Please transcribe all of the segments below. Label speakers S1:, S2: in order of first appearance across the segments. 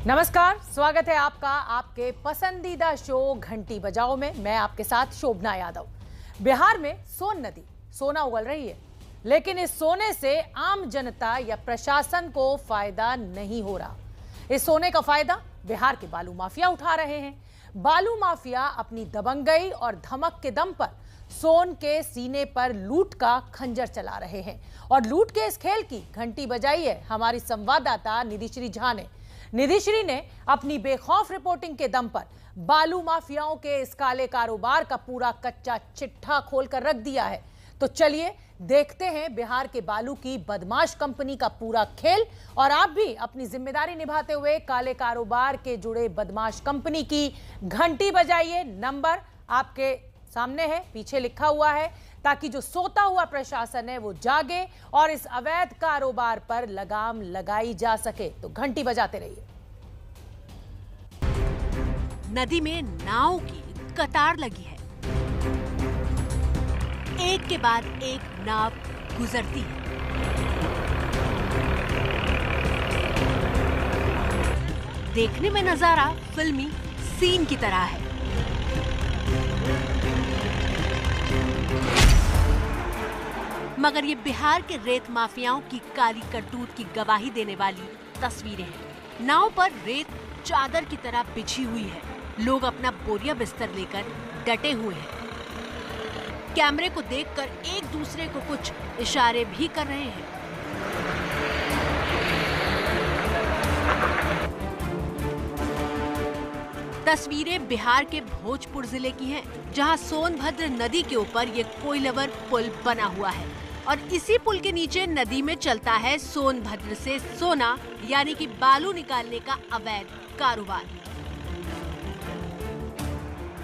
S1: नमस्कार, स्वागत है आपका आपके पसंदीदा शो घंटी बजाओ में। मैं आपके साथ शोभना यादव। बिहार में सोन नदी सोना उगल रही है, लेकिन इस सोने से आम जनता या प्रशासन को फायदा नहीं हो रहा। इस सोने का फायदा बिहार के बालू माफिया उठा रहे हैं। बालू माफिया अपनी दबंगई और धमक के दम पर सोन के सीने पर लूट का खंजर चला रहे हैं। और लूट के इस खेल की घंटी बजाई है हमारी संवाददाता निधिश्री झा ने। निधिश्री ने अपनी बेखौफ रिपोर्टिंग के दम पर बालू माफियाओं के इस काले कारोबार का पूरा कच्चा चिट्ठा खोलकर रख दिया है। तो चलिए देखते हैं बिहार के बालू की बदमाश कंपनी का पूरा खेल, और आप भी अपनी जिम्मेदारी निभाते हुए काले कारोबार के जुड़े बदमाश कंपनी की घंटी बजाइए। नंबर आपके सामने है, पीछे लिखा हुआ है, ताकि जो सोता हुआ प्रशासन है वो जागे और इस अवैध कारोबार पर लगाम लगाई जा सके। तो घंटी बजाते रहिए।
S2: नदी में नाव की कतार लगी है, एक के बाद एक नाव गुजरती है। देखने में नजारा फिल्मी सीन की तरह है। मगर ये बिहार के रेत माफियाओं की काली करतूत की गवाही देने वाली तस्वीरें हैं। नाव पर रेत चादर की तरह बिछी हुई है। लोग अपना बोरिया बिस्तर लेकर डटे हुए हैं। कैमरे को देखकर एक दूसरे को कुछ इशारे भी कर रहे हैं। तस्वीरें बिहार के भोजपुर जिले की हैं, जहां सोनभद्र नदी के ऊपर ये कोइलवर पुल बना हुआ है और इसी पुल के नीचे नदी में चलता है सोनभद्र से सोना यानी कि बालू निकालने का अवैध कारोबार।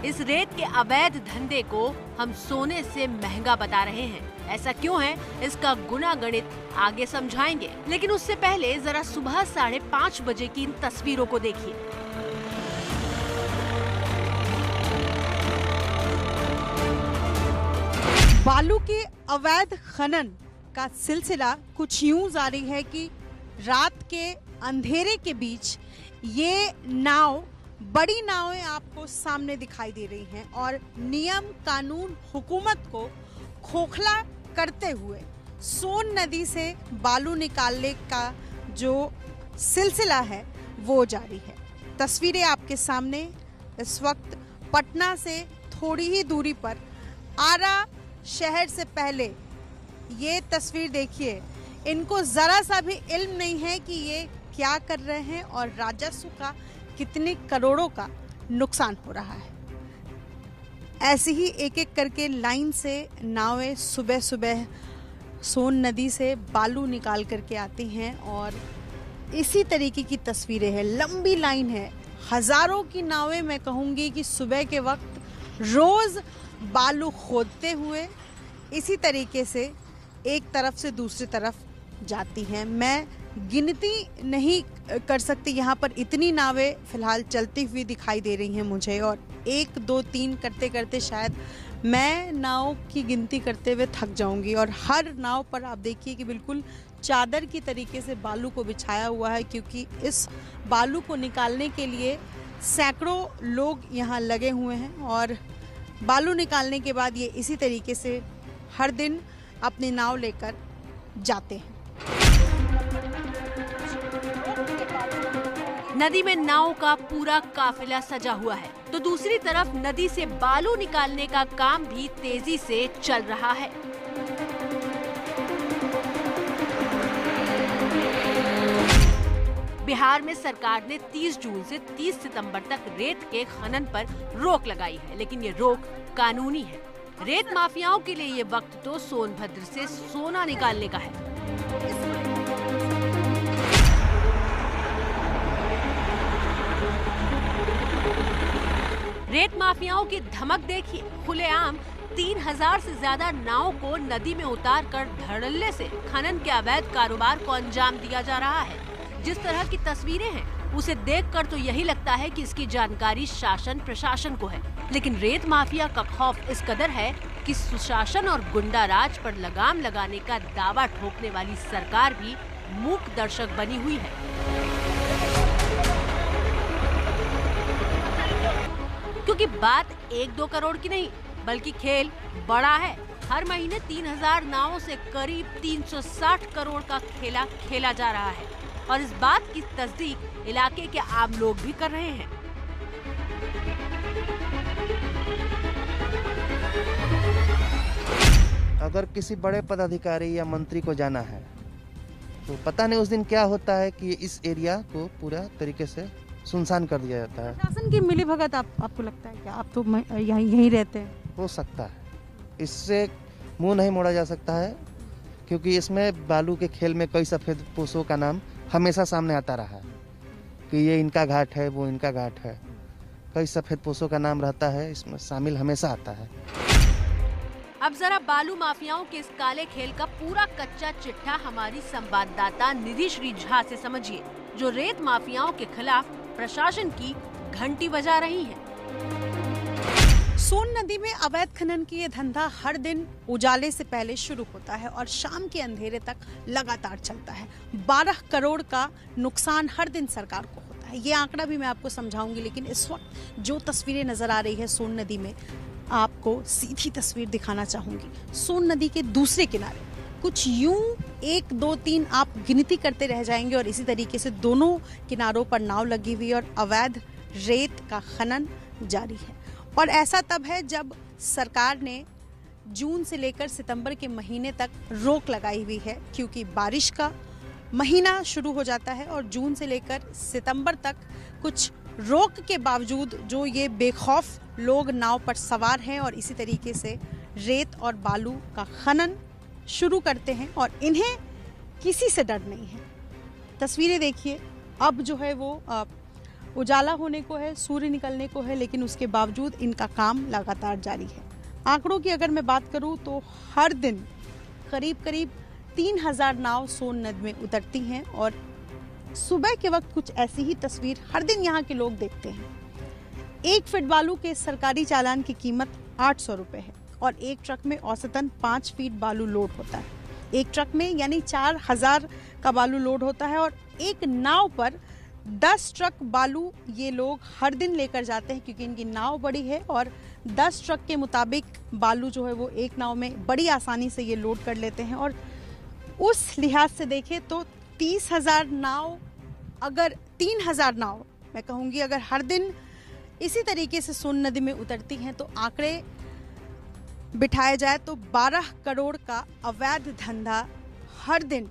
S2: इस रेत के अवैध धंधे को हम सोने से महंगा बता रहे हैं। ऐसा क्यों है, इसका गुना गणित आगे समझाएंगे, लेकिन उससे पहले जरा सुबह 5:30 बजे की इन तस्वीरों को देखिए।
S3: बालू के अवैध खनन का सिलसिला कुछ यूं जारी है कि रात के अंधेरे के बीच ये नाव, बड़ी नावें आपको सामने दिखाई दे रही हैं और नियम कानून हुकूमत को खोखला करते हुए सोन नदी से बालू निकालने का जो सिलसिला है वो जारी है। तस्वीरें आपके सामने इस वक्त पटना से थोड़ी ही दूरी पर आरा शहर से पहले ये तस्वीर देखिए। इनको जरा सा भी इल्म नहीं है कि ये क्या कर रहे हैं और राजस्व का कितने करोड़ों का नुकसान हो रहा है। ऐसे ही एक एक करके लाइन से नावें सुबह सुबह सोन नदी से बालू निकाल करके आती हैं और इसी तरीके की तस्वीरें हैं। लंबी लाइन है, हजारों की नावें, मैं कहूँगी कि सुबह के वक्त रोज बालू खोदते हुए इसी तरीके से एक तरफ से दूसरी तरफ जाती हैं। मैं गिनती नहीं कर सकती, यहाँ पर इतनी नावें फिलहाल चलती हुई दिखाई दे रही हैं मुझे, और 1 2 3 करते करते शायद मैं नाव की गिनती करते हुए थक जाऊंगी। और हर नाव पर आप देखिए कि बिल्कुल चादर की तरीके से बालू को बिछाया हुआ है, क्योंकि इस बालू को निकालने के लिए सैकड़ों लोग यहाँ लगे हुए हैं और बालू निकालने के बाद ये इसी तरीके से हर दिन अपनी नाव लेकर जाते हैं।
S2: नदी में नाव का पूरा काफिला सजा हुआ है, तो दूसरी तरफ नदी से बालू निकालने का काम भी तेजी से चल रहा है। बिहार में सरकार ने 30 जून से 30 सितंबर तक रेत के खनन पर रोक लगाई है, लेकिन ये रोक कानूनी है। रेत माफियाओं के लिए ये वक्त तो सोनभद्र से सोना निकालने का है। रेत माफियाओं की धमक देखिए। खुलेआम 3000 से ज्यादा नाव को नदी में उतार कर धड़ल्ले से खनन के अवैध कारोबार को अंजाम दिया जा रहा है। जिस तरह की तस्वीरें हैं उसे देखकर तो यही लगता है कि इसकी जानकारी शासन प्रशासन को है, लेकिन रेत माफिया का खौफ इस कदर है कि सुशासन और गुंडा राज पर लगाम लगाने का दावा ठोकने वाली सरकार भी मूक दर्शक बनी हुई है। क्योंकि बात 1-2 करोड़ की नहीं बल्कि खेल बड़ा है। हर महीने 3000 नावों से करीब 360 करोड़ का खेला खेला जा रहा है और इस बात की तस्दीक इलाके के आम लोग भी कर रहे हैं।
S4: अगर किसी बड़े पदाधिकारी या मंत्री को जाना है तो पता नहीं उस दिन क्या होता है कि इस एरिया को पूरा तरीके से सुनसान कर दिया जाता है।
S3: प्रशासन की मिलीभगत आपको लगता है क्या? आप तो यहीं रहते हैं।
S4: हो सकता है, इससे मुंह नहीं मोड़ा जा सकता है क्योंकि इसमें बालू के खेल में कई सफेद पोशों का नाम हमेशा सामने आता रहा है कि ये इनका घाट है, वो इनका घाट है। कई सफेद पोशों का नाम रहता है, इसमें शामिल हमेशा आता है।
S2: अब जरा बालू माफियाओं के इस काले खेल का पूरा कच्चा चिट्ठा हमारी संवाददाता निधि श्री झा से समझिए, जो रेत माफियाओं के खिलाफ प्रशासन की घंटी बजा रही हैं।
S3: सोन नदी में अवैध खनन की ये धंधा हर दिन उजाले से पहले शुरू होता है और शाम के अंधेरे तक लगातार चलता है। 12 करोड़ का नुकसान हर दिन सरकार को होता है। ये आंकड़ा भी मैं आपको समझाऊंगी, लेकिन इस वक्त जो तस्वीरें नजर आ रही है सोन नदी में, आपको सीधी तस्वीर दिखाना चाहूंगी। सोन नदी के दूसरे किनारे कुछ यूं 1, 2, 3 आप गिनती करते रह जाएंगे और इसी तरीके से दोनों किनारों पर नाव लगी हुई और अवैध रेत का खनन जारी है। और ऐसा तब है जब सरकार ने जून से लेकर सितंबर के महीने तक रोक लगाई हुई है, क्योंकि बारिश का महीना शुरू हो जाता है और जून से लेकर सितंबर तक कुछ रोक के बावजूद जो ये बेखौफ लोग नाव पर सवार हैं और इसी तरीके से रेत और बालू का खनन शुरू करते हैं और इन्हें किसी से डर नहीं है। तस्वीरें देखिए, अब जो है वो उजाला होने को है, सूर्य निकलने को है, लेकिन उसके बावजूद इनका काम लगातार जारी है। आंकड़ों की अगर मैं बात करूं तो हर दिन करीब 3000 नाव सोन नदी में उतरती हैं और सुबह के वक्त कुछ ऐसी ही तस्वीर हर दिन यहाँ के लोग देखते हैं। 1 फीट बालू के सरकारी चालान की कीमत 800 रुपए है और एक ट्रक में औसतन 5 फीट बालू लोड होता है। एक ट्रक में यानी 4000 का बालू लोड होता है और एक नाव पर 10 ट्रक बालू ये लोग हर दिन लेकर जाते हैं, क्योंकि इनकी नाव बड़ी है और 10 ट्रक के मुताबिक बालू जो है वो एक नाव में बड़ी आसानी से ये लोड कर लेते हैं। और उस लिहाज से देखें तो 30,000 नाव, अगर 3000 नाव मैं कहूँगी अगर हर दिन इसी तरीके से सोन नदी में उतरती हैं तो आंकड़े बिठाया जाए तो 12 करोड़ का अवैध धंधा हर दिन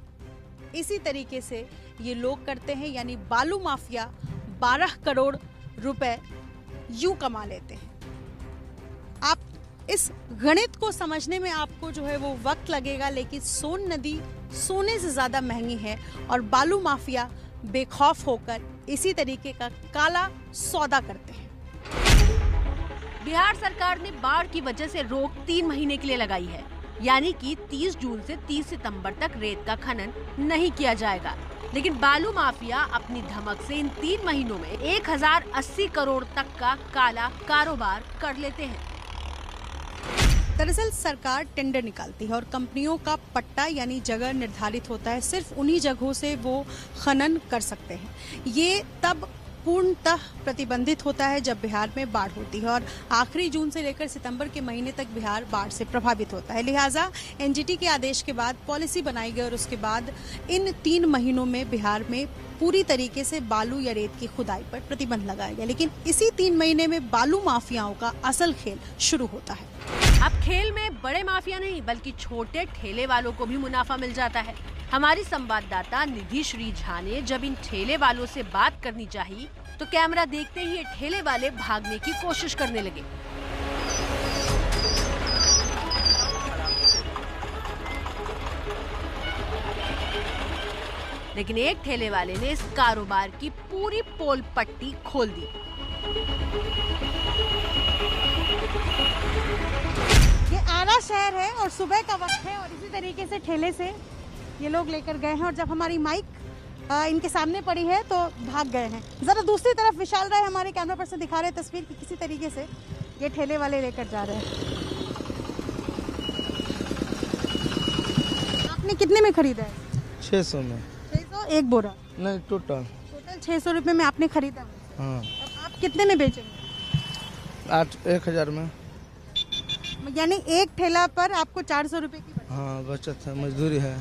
S3: इसी तरीके से ये लोग करते हैं। यानी बालू माफिया 12 करोड़ रुपए यूं कमा लेते हैं। आप इस गणित को समझने में आपको जो है वो वक्त लगेगा, लेकिन सोन नदी सोने से ज्यादा महंगी है और बालू माफिया बेखौफ होकर इसी तरीके का काला सौदा करते हैं।
S2: बिहार सरकार ने बाढ़ की वजह से रोक 3 महीने के लिए लगाई है, यानी कि 30 जून से 30 सितंबर तक रेत का खनन नहीं किया जाएगा। लेकिन बालू माफिया अपनी धमक से इन 3 महीनों में 1080 करोड़ तक का काला कारोबार कर लेते हैं।
S3: दरअसल सरकार टेंडर निकालती है और कंपनियों का पट्टा यानी जगह निर्धारित होता है, सिर्फ उन्हीं जगहों से वो खनन कर सकते हैं। ये तब पूर्णतः प्रतिबंधित होता है जब बिहार में बाढ़ होती है और आखिरी जून से लेकर सितंबर के महीने तक बिहार बाढ़ से प्रभावित होता है। लिहाजा एनजीटी के आदेश के बाद पॉलिसी बनाई गई और उसके बाद इन 3 महीनों में बिहार में पूरी तरीके से बालू या रेत की खुदाई पर प्रतिबंध लगाया गया। लेकिन इसी 3 महीने में बालू माफियाओं का असल खेल शुरू होता है।
S2: अब खेल में बड़े माफिया नहीं बल्कि छोटे ठेले वालों को भी मुनाफा मिल जाता है। हमारी संवाददाता निधि श्री झा ने जब इन ठेले वालों से बात करनी चाहिए तो कैमरा देखते ही ये ठेले वाले भागने की कोशिश करने लगे। लेकिन एक ठेले वाले ने इस कारोबार की पूरी पोल पट्टी खोल दी।
S3: ये आरा शहर है और सुबह का वक्त है और इसी तरीके से ठेले से ये लोग लेकर गए हैं और जब हमारी माइक इनके सामने पड़ी है तो भाग गए हैं। जरा दूसरी तरफ विशाल राय हमारे कैमरा पर्सन दिखा रहे हैं तस्वीर की किसी तरीके से ये ठेले वाले लेकर जा रहे हैं। आपने कितने में खरीदा है?
S4: 600 में।
S3: 600 एक बोरा?
S4: नहीं, टोटल
S3: 600 रुपये में आपने खरीदा।
S4: हाँ।
S3: अब आप कितने में बेचेंगे?
S5: 1000 में।
S3: यानी एक ठेला पर आपको 400 रुपए की बचत।
S5: हाँ बचत है, मजदूरी है।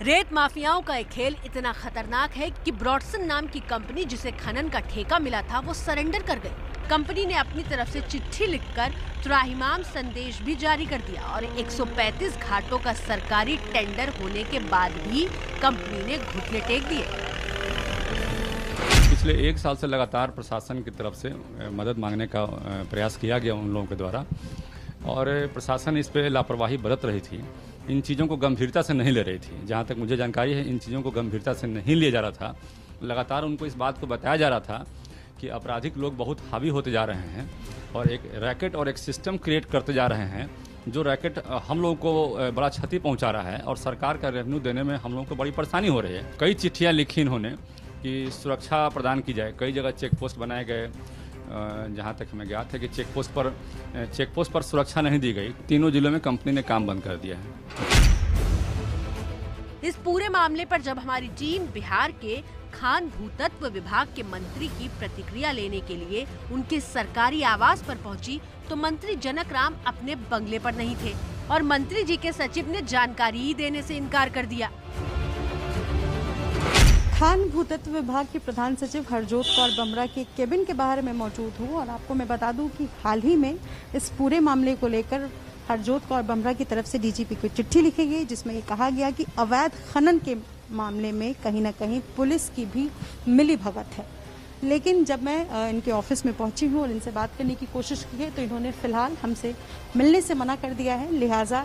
S2: रेत माफियाओं का एक खेल इतना खतरनाक है कि ब्रॉडसन नाम की कंपनी जिसे खनन का ठेका मिला था वो सरेंडर कर गई। कंपनी ने अपनी तरफ से चिट्ठी लिखकर त्राहिमाम संदेश भी जारी कर दिया और 135 घाटों का सरकारी टेंडर होने के बाद भी कंपनी ने घुटने टेक दिए।
S6: पिछले 1 साल से लगातार प्रशासन की तरफ से मदद मांगने का प्रयास किया गया उन लोगों के द्वारा, और प्रशासन इस पे लापरवाही बरत रही थी, इन चीज़ों को गंभीरता से नहीं ले रही थी। जहाँ तक मुझे जानकारी है, इन चीज़ों को गंभीरता से नहीं लिया जा रहा था। लगातार उनको इस बात को बताया जा रहा था कि आपराधिक लोग बहुत हावी होते जा रहे हैं और एक रैकेट और एक सिस्टम क्रिएट करते जा रहे हैं, जो रैकेट हम लोगों को बड़ा क्षति पहुंचा रहा है और सरकार का रेवेन्यू देने में हम लोगों को बड़ी परेशानी हो रही है। कई चिट्ठियां लिखी इन्होंने कि सुरक्षा प्रदान की जाए। कई जगह चेक पोस्ट बनाए गए, जहाँ तक हमें ज्ञात है कि चेक पोस्ट पर सुरक्षा नहीं दी गई। तीनों जिलों में कंपनी ने काम बंद कर दिया है।
S2: इस पूरे मामले पर जब हमारी टीम बिहार के खान भूतत्व विभाग के मंत्री की प्रतिक्रिया लेने के लिए उनके सरकारी आवास पर पहुंची, तो मंत्री जनक राम अपने बंगले पर नहीं थे और मंत्री जी के सचिव ने जानकारी ही देने से इनकार कर दिया।
S3: खान भूतत्व विभाग के प्रधान सचिव हरजोत कौर बमरा के केबिन के बाहर में मौजूद हूँ और आपको मैं बता दूं कि हाल ही में इस पूरे मामले को लेकर हरजोत कौर बमरा की तरफ से डीजीपी को चिट्ठी लिखी गई, जिसमें ये कहा गया कि अवैध खनन के मामले में कहीं ना कहीं पुलिस की भी मिलीभगत है। लेकिन जब मैं इनके ऑफिस में पहुंची हूँ और इनसे बात करने की कोशिश की है, तो इन्होंने फिलहाल हमसे मिलने से मना कर दिया है। लिहाजा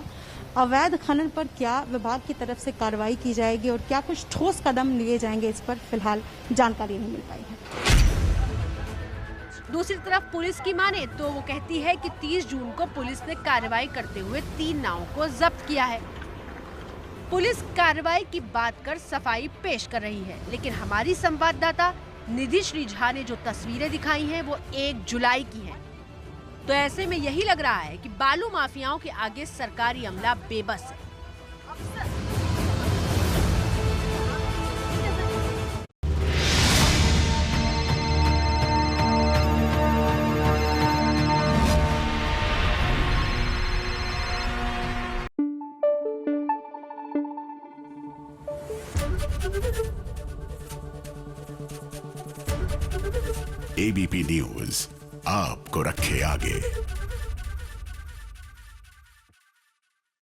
S3: अवैध खनन पर क्या विभाग की तरफ से कार्रवाई की जाएगी और क्या कुछ ठोस कदम लिए जाएंगे, इस पर फिलहाल जानकारी नहीं मिल पाई है।
S2: दूसरी तरफ पुलिस की माने तो वो कहती है कि 30 जून को पुलिस ने कार्रवाई करते हुए 3 नावों को जब्त किया है। पुलिस कार्रवाई की बात कर सफाई पेश कर रही है, लेकिन हमारी संवाददाता निधि श्री झा ने जो तस्वीरें दिखाई हैं वो 1 जुलाई की हैं। तो ऐसे में यही लग रहा है कि बालू माफियाओं के आगे सरकारी अमला बेबस है।
S7: एबीपी न्यूज आपको रखे आगे।